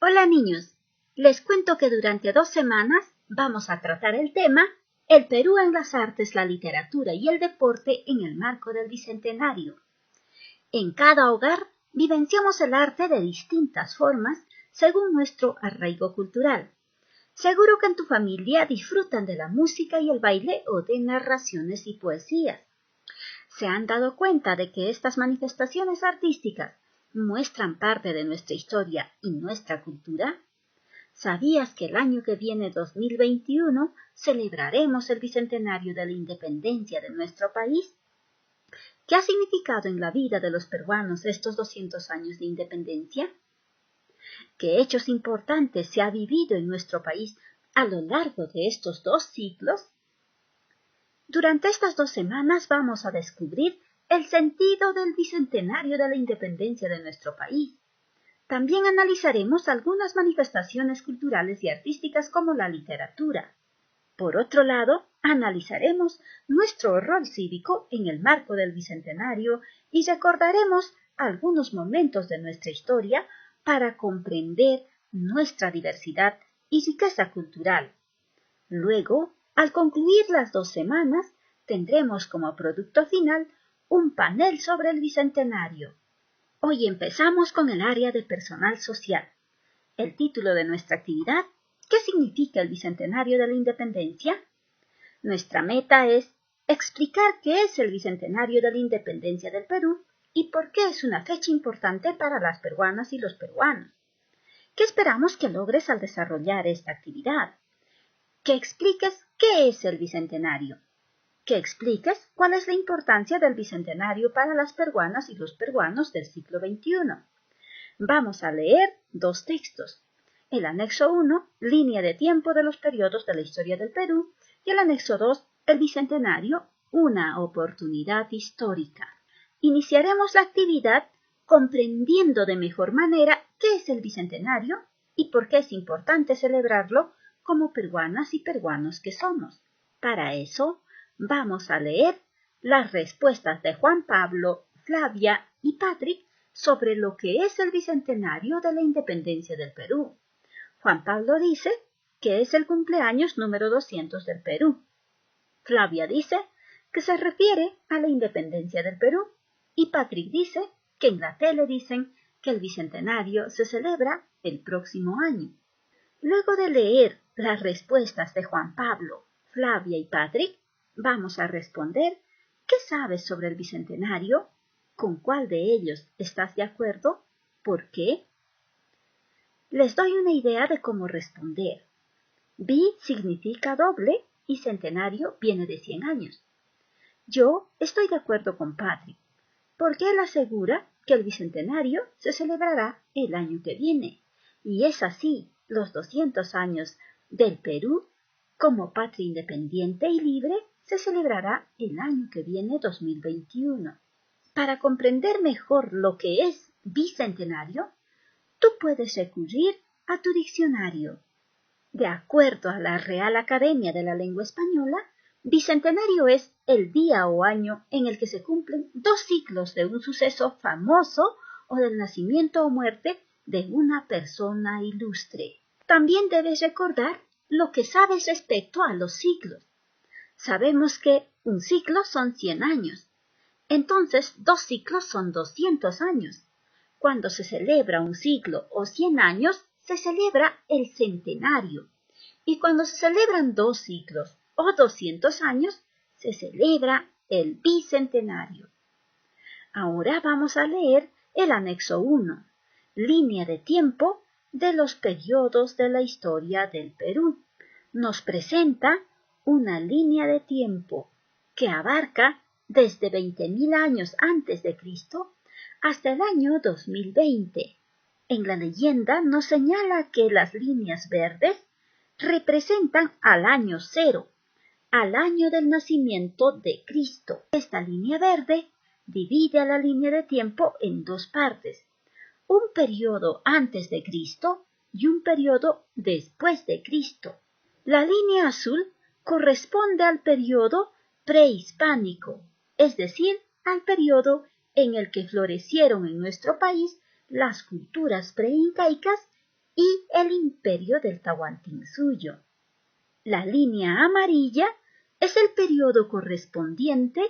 Hola niños, les cuento que durante 2 semanas vamos a tratar el tema El Perú en las artes, la literatura y el deporte en el marco del Bicentenario. En cada hogar vivenciamos el arte de distintas formas según nuestro arraigo cultural. Seguro que en tu familia disfrutan de la música y el baile o de narraciones y poesías. ¿Se han dado cuenta de que estas manifestaciones artísticas muestran parte de nuestra historia y nuestra cultura? ¿Sabías que el año que viene, 2021, celebraremos el bicentenario de la independencia de nuestro país? ¿Qué ha significado en la vida de los peruanos estos 200 años de independencia? ¿Qué hechos importantes se ha vivido en nuestro país a lo largo de estos 2 siglos? Durante estas 2 semanas vamos a descubrir el sentido del bicentenario de la independencia de nuestro país. También analizaremos algunas manifestaciones culturales y artísticas como la literatura. Por otro lado, analizaremos nuestro rol cívico en el marco del Bicentenario y recordaremos algunos momentos de nuestra historia para comprender nuestra diversidad y riqueza cultural. Luego, al concluir las 2 semanas, tendremos como producto final un panel sobre el Bicentenario. Hoy empezamos con el área de personal social. El título de nuestra actividad, ¿qué significa el Bicentenario de la Independencia? Nuestra meta es explicar qué es el Bicentenario de la Independencia del Perú y por qué es una fecha importante para las peruanas y los peruanos. ¿Qué esperamos que logres al desarrollar esta actividad? Que expliques qué es el Bicentenario. Que expliques cuál es la importancia del Bicentenario para las peruanas y los peruanos del siglo XXI. Vamos a leer 2 textos. El anexo 1, línea de tiempo de los periodos de la historia del Perú, y el anexo 2, el Bicentenario, una oportunidad histórica. Iniciaremos la actividad comprendiendo de mejor manera qué es el Bicentenario y por qué es importante celebrarlo como peruanas y peruanos que somos. Para eso, vamos a leer las respuestas de Juan Pablo, Flavia y Patrick sobre lo que es el Bicentenario de la Independencia del Perú. Juan Pablo dice que es el cumpleaños número 200 del Perú. Flavia dice que se refiere a la independencia del Perú. Y Patrick dice que en la tele dicen que el Bicentenario se celebra el próximo año. Luego de leer las respuestas de Juan Pablo, Flavia y Patrick, vamos a responder ¿qué sabes sobre el Bicentenario? ¿Con cuál de ellos estás de acuerdo? ¿Por qué? Les doy una idea de cómo responder. Bi significa doble y centenario viene de 100 años. Yo estoy de acuerdo con Patrick, porque él asegura que el Bicentenario se celebrará el año que viene. Y es así, los 200 años del Perú, como patria independiente y libre, se celebrará el año que viene, 2021. Para comprender mejor lo que es bicentenario, tú puedes recurrir a tu diccionario. De acuerdo a la Real Academia de la Lengua Española, bicentenario es el día o año en el que se cumplen 2 siglos de un suceso famoso o del nacimiento o muerte de una persona ilustre. También debes recordar lo que sabes respecto a los siglos. Sabemos que un siglo son 100 años. Entonces, 2 siglos son 200 años. Cuando se celebra un siglo o 100 años, se celebra el centenario. Y cuando se celebran 2 siglos o 200 años, se celebra el bicentenario. Ahora vamos a leer el anexo 1, línea de tiempo de los periodos de la historia del Perú. Nos presenta una línea de tiempo que abarca desde 20.000 años antes de Cristo hasta el año 2020. En la leyenda nos señala que las líneas verdes representan al año 0, al año del nacimiento de Cristo. Esta línea verde divide a la línea de tiempo en 2 partes, un periodo antes de Cristo y un periodo después de Cristo. La línea azul corresponde al periodo prehispánico, es decir, al periodo en el que florecieron en nuestro país las culturas preincaicas y el imperio del Tahuantinsuyo. La línea amarilla es el periodo correspondiente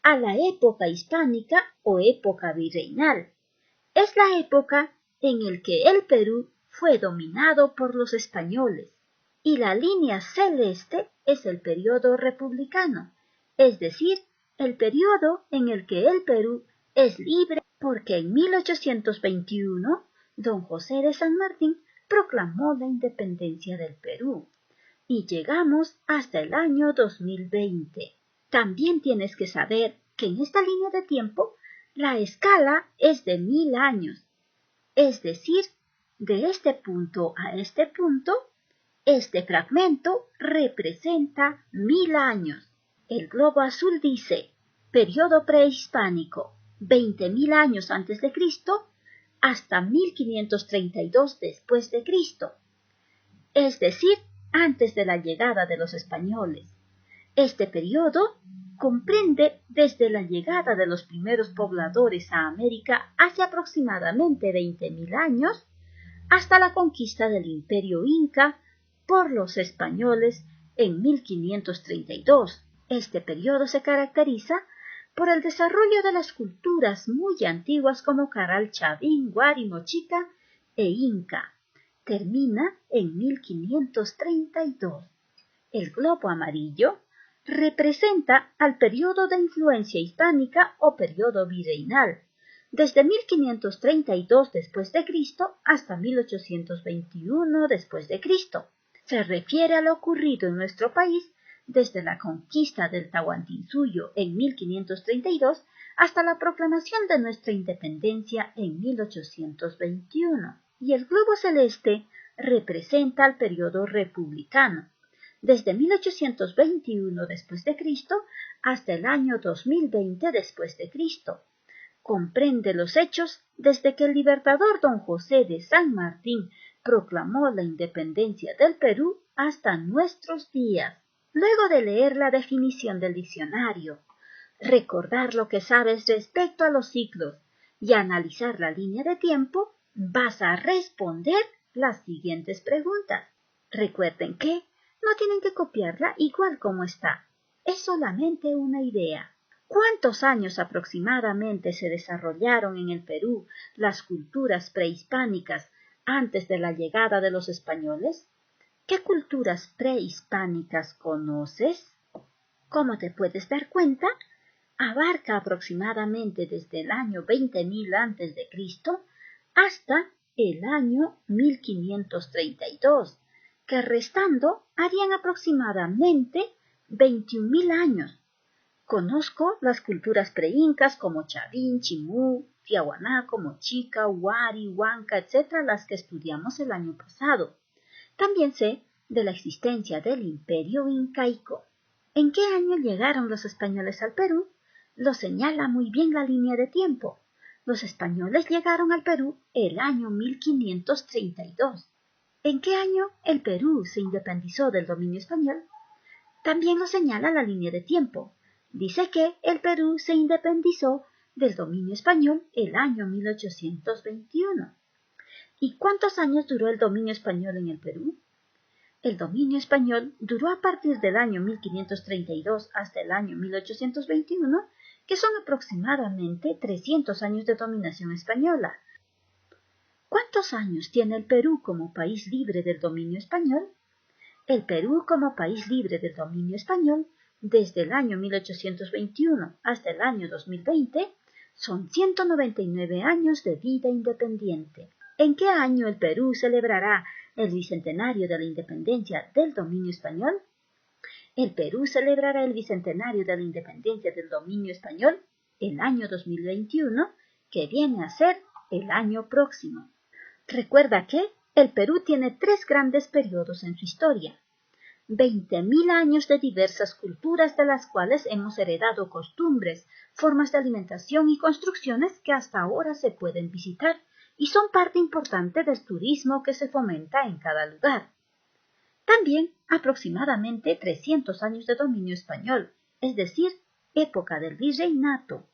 a la época hispánica o época virreinal. Es la época en la que el Perú fue dominado por los españoles, y la línea celeste es el periodo republicano, es decir, el periodo en el que el Perú es libre porque en 1821 don José de San Martín proclamó la independencia del Perú y llegamos hasta el año 2020. También tienes que saber que en esta línea de tiempo la escala es de 1000 años, es decir, de este punto a este punto, este fragmento representa 1000 años. El globo azul dice, periodo prehispánico, 20.000 años antes de Cristo hasta 1532 después de Cristo, es decir, antes de la llegada de los españoles. Este periodo comprende desde la llegada de los primeros pobladores a América hace aproximadamente 20.000 años hasta la conquista del Imperio Inca por los españoles en 1532. Este periodo se caracteriza por el desarrollo de las culturas muy antiguas como Caral, Chavín, Huari, Mochica e Inca. Termina en 1532. El globo amarillo representa al periodo de influencia hispánica o periodo virreinal, desde 1532 después de Cristo hasta 1821 después de Cristo. Se refiere a lo ocurrido en nuestro país desde la conquista del Tahuantinsuyo en 1532 hasta la proclamación de nuestra independencia en 1821. Y el globo celeste representa al periodo republicano, desde 1821 después de Cristo hasta el año 2020 después de Cristo. Comprende los hechos desde que el libertador don José de San Martín proclamó la independencia del Perú hasta nuestros días. Luego de leer la definición del diccionario, recordar lo que sabes respecto a los ciclos y analizar la línea de tiempo, vas a responder las siguientes preguntas. Recuerden que no tienen que copiarla igual como está. Es solamente una idea. ¿Cuántos años aproximadamente se desarrollaron en el Perú las culturas prehispánicas antes de la llegada de los españoles? ¿Qué culturas prehispánicas conoces? Como te puedes dar cuenta, abarca aproximadamente desde el año 20.000 a.C. hasta el año 1532, que restando harían aproximadamente 21.000 años. Conozco las culturas preincas como Chavín, Chimú, Tiahuanaco, Mochica, Huari, Huanca, etc., las que estudiamos el año pasado. También sé de la existencia del Imperio Incaico. ¿En qué año llegaron los españoles al Perú? Lo señala muy bien la línea de tiempo. Los españoles llegaron al Perú el año 1532. ¿En qué año el Perú se independizó del dominio español? También lo señala la línea de tiempo. Dice que el Perú se independizó del dominio español el año 1821. ¿Y cuántos años duró el dominio español en el Perú? El dominio español duró a partir del año 1532 hasta el año 1821, que son aproximadamente 300 años de dominación española. ¿Cuántos años tiene el Perú como país libre del dominio español? El Perú como país libre del dominio español, desde el año 1821 hasta el año 2020, son 199 años de vida independiente. ¿En qué año el Perú celebrará el bicentenario de la independencia del dominio español? El Perú celebrará el bicentenario de la independencia del dominio español el año 2021, que viene a ser el año próximo. Recuerda que el Perú tiene 3 grandes periodos en su historia. 20.000 años de diversas culturas de las cuales hemos heredado costumbres, formas de alimentación y construcciones que hasta ahora se pueden visitar y son parte importante del turismo que se fomenta en cada lugar. También aproximadamente 300 años de dominio español, es decir, época del virreinato,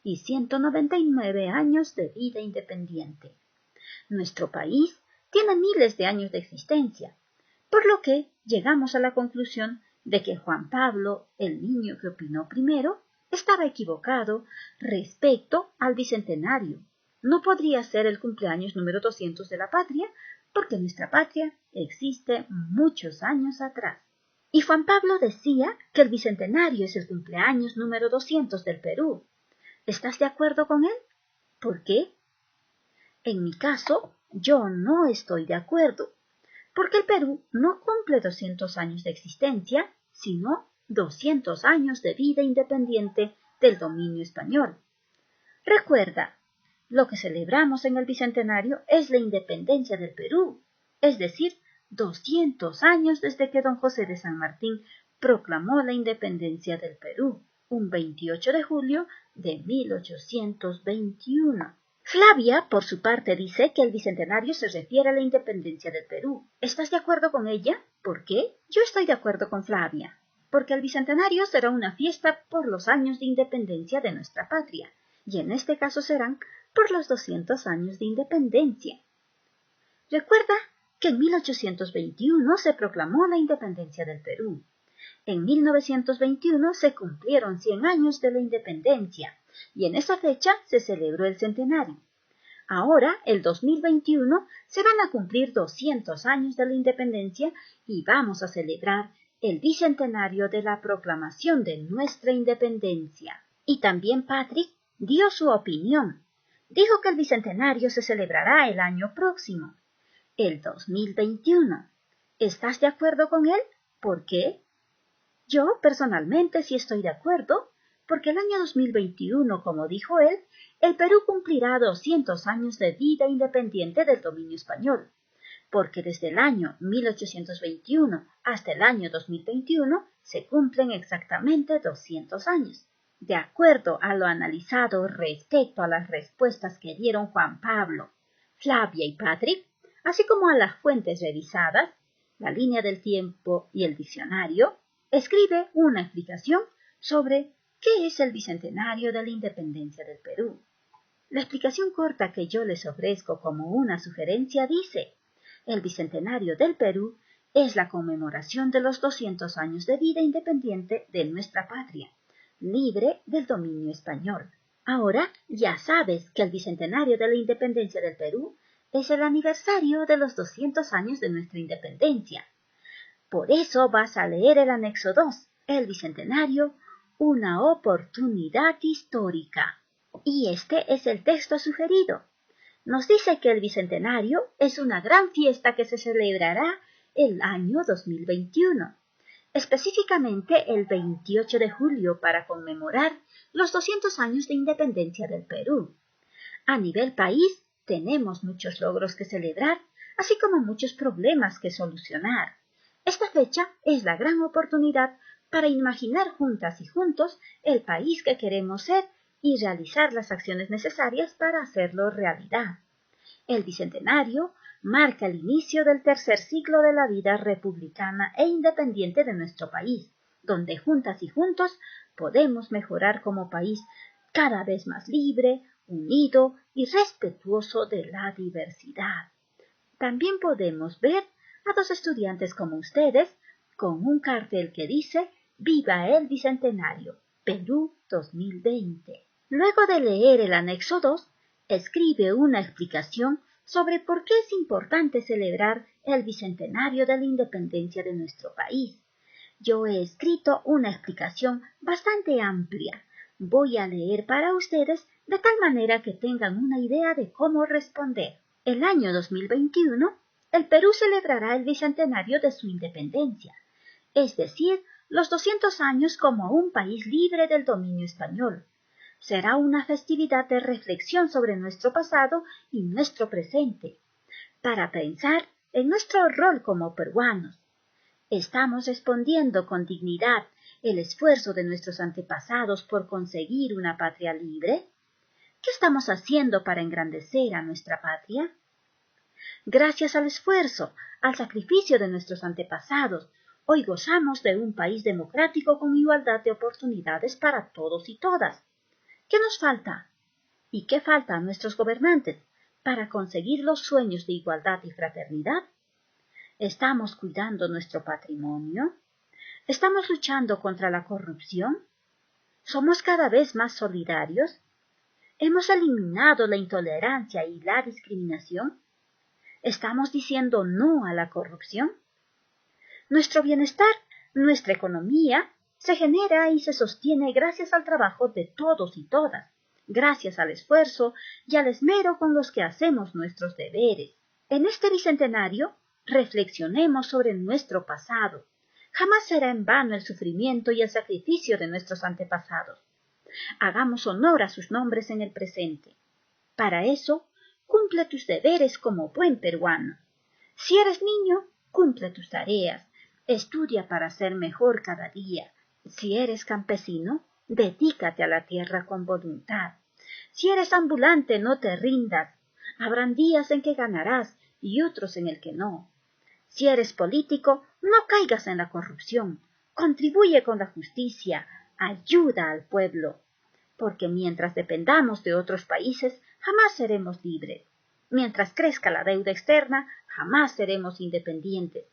y 199 años de vida independiente. Nuestro país tiene miles de años de existencia, por lo que llegamos a la conclusión de que Juan Pablo, el niño que opinó primero, estaba equivocado respecto al bicentenario. No podría ser el cumpleaños número 200 de la patria, porque nuestra patria existe muchos años atrás. Y Juan Pablo decía que el bicentenario es el cumpleaños número 200 del Perú. ¿Estás de acuerdo con él? ¿Por qué? En mi caso, yo no estoy de acuerdo, porque el Perú no cumple 200 años de existencia, sino 200 años de vida independiente del dominio español. Recuerda, lo que celebramos en el bicentenario es la independencia del Perú, es decir, 200 años desde que don José de San Martín proclamó la independencia del Perú, un 28 de julio de 1821. Flavia, por su parte, dice que el bicentenario se refiere a la independencia del Perú. ¿Estás de acuerdo con ella? ¿Por qué? Yo estoy de acuerdo con Flavia, porque el bicentenario será una fiesta por los años de independencia de nuestra patria, y en este caso serán por los 200 años de independencia. Recuerda que en 1821 se proclamó la independencia del Perú. En 1921 se cumplieron 100 años de la independencia, y en esa fecha se celebró el centenario. Ahora, el 2021, se van a cumplir 200 años de la independencia y vamos a celebrar el bicentenario de la proclamación de nuestra independencia. Y también Patrick dio su opinión. Dijo que el bicentenario se celebrará el año próximo, el 2021. ¿Estás de acuerdo con él? ¿Por qué? Yo, personalmente, sí estoy de acuerdo, porque el año 2021, como dijo él, el Perú cumplirá 200 años de vida independiente del dominio español, porque desde el año 1821 hasta el año 2021 se cumplen exactamente 200 años. De acuerdo a lo analizado respecto a las respuestas que dieron Juan Pablo, Flavia y Patrick, así como a las fuentes revisadas, la línea del tiempo y el diccionario, escribe una explicación sobre qué es el bicentenario de la independencia del Perú. La explicación corta que yo les ofrezco como una sugerencia dice: el bicentenario del Perú es la conmemoración de los 200 años de vida independiente de nuestra patria, libre del dominio español. Ahora ya sabes que el bicentenario de la independencia del Perú es el aniversario de los 200 años de nuestra independencia. Por eso vas a leer el anexo 2, el bicentenario, una oportunidad histórica. Y este es el texto sugerido. Nos dice que el bicentenario es una gran fiesta que se celebrará el año 2021, específicamente el 28 de julio para conmemorar los 200 años de independencia del Perú. A nivel país tenemos muchos logros que celebrar, así como muchos problemas que solucionar. Esta fecha es la gran oportunidad para imaginar juntas y juntos el país que queremos ser y realizar las acciones necesarias para hacerlo realidad. El bicentenario marca el inicio del tercer siglo de la vida republicana e independiente de nuestro país, donde juntas y juntos podemos mejorar como país cada vez más libre, unido y respetuoso de la diversidad. También podemos ver a dos estudiantes como ustedes con un cartel que dice «Viva el Bicentenario, Perú 2020». Luego de leer el anexo 2, escribe una explicación sobre por qué es importante celebrar el Bicentenario de la independencia de nuestro país. Yo he escrito una explicación bastante amplia. Voy a leer para ustedes de tal manera que tengan una idea de cómo responder. El año 2021, el Perú celebrará el bicentenario de su independencia, es decir, los 200 años como un país libre del dominio español. Será una festividad de reflexión sobre nuestro pasado y nuestro presente, para pensar en nuestro rol como peruanos. ¿Estamos respondiendo con dignidad el esfuerzo de nuestros antepasados por conseguir una patria libre? ¿Qué estamos haciendo para engrandecer a nuestra patria? Gracias al esfuerzo, al sacrificio de nuestros antepasados, hoy gozamos de un país democrático con igualdad de oportunidades para todos y todas. ¿Qué nos falta? ¿Y qué falta a nuestros gobernantes? para conseguir los sueños de igualdad y fraternidad? ¿Estamos cuidando nuestro patrimonio? ¿Estamos luchando contra la corrupción? ¿Somos cada vez más solidarios? ¿Hemos eliminado la intolerancia y la discriminación? ¿Estamos diciendo no a la corrupción? Nuestro bienestar, nuestra economía, se genera y se sostiene gracias al trabajo de todos y todas, gracias al esfuerzo y al esmero con los que hacemos nuestros deberes. En este bicentenario, reflexionemos sobre nuestro pasado. Jamás será en vano el sufrimiento y el sacrificio de nuestros antepasados. Hagamos honor a sus nombres en el presente. Para eso, cumple tus deberes como buen peruano. Si eres niño, cumple tus tareas. Estudia para ser mejor cada día. Si eres campesino, dedícate a la tierra con voluntad. Si eres ambulante, no te rindas. Habrán días en que ganarás y otros en el que no. Si eres político, no caigas en la corrupción. Contribuye con la justicia. Ayuda al pueblo. Porque mientras dependamos de otros países, jamás seremos libres. Mientras crezca la deuda externa, jamás seremos independientes.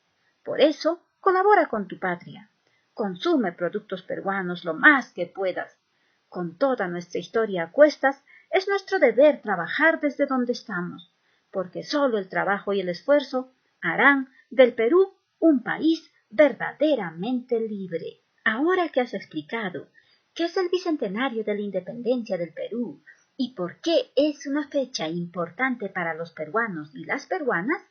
Por eso, colabora con tu patria. Consume productos peruanos lo más que puedas. Con toda nuestra historia a cuestas, es nuestro deber trabajar desde donde estamos, porque solo el trabajo y el esfuerzo harán del Perú un país verdaderamente libre. Ahora que has explicado qué es el bicentenario de la independencia del Perú y por qué es una fecha importante para los peruanos y las peruanas,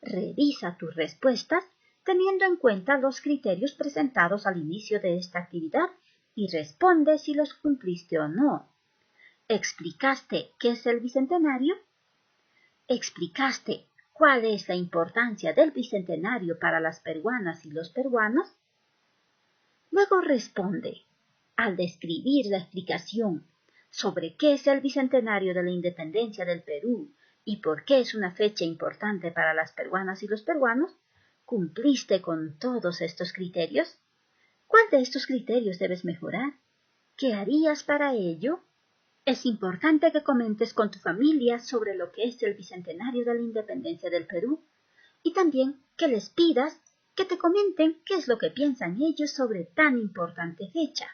revisa tus respuestas teniendo en cuenta los criterios presentados al inicio de esta actividad y responde si los cumpliste o no. ¿Explicaste qué es el bicentenario? ¿Explicaste cuál es la importancia del bicentenario para las peruanas y los peruanos? Luego responde, al describir la explicación sobre qué es el bicentenario de la independencia del Perú y por qué es una fecha importante para las peruanas y los peruanos, ¿cumpliste con todos estos criterios? ¿Cuál de estos criterios debes mejorar? ¿Qué harías para ello? Es importante que comentes con tu familia sobre lo que es el bicentenario de la independencia del Perú y también que les pidas que te comenten qué es lo que piensan ellos sobre tan importante fecha.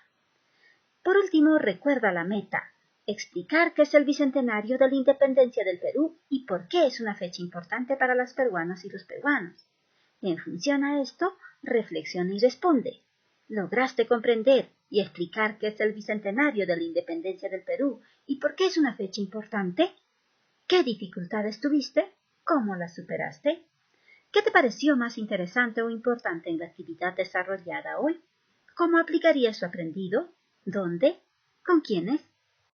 Por último, recuerda la meta, explicar qué es el bicentenario de la independencia del Perú y por qué es una fecha importante para las peruanas y los peruanos. En función a esto, reflexiona y responde. ¿Lograste comprender y explicar qué es el bicentenario de la independencia del Perú y por qué es una fecha importante? ¿Qué dificultades tuviste? ¿Cómo las superaste? ¿Qué te pareció más interesante o importante en la actividad desarrollada hoy? ¿Cómo aplicarías lo aprendido? ¿Dónde? ¿Con quiénes?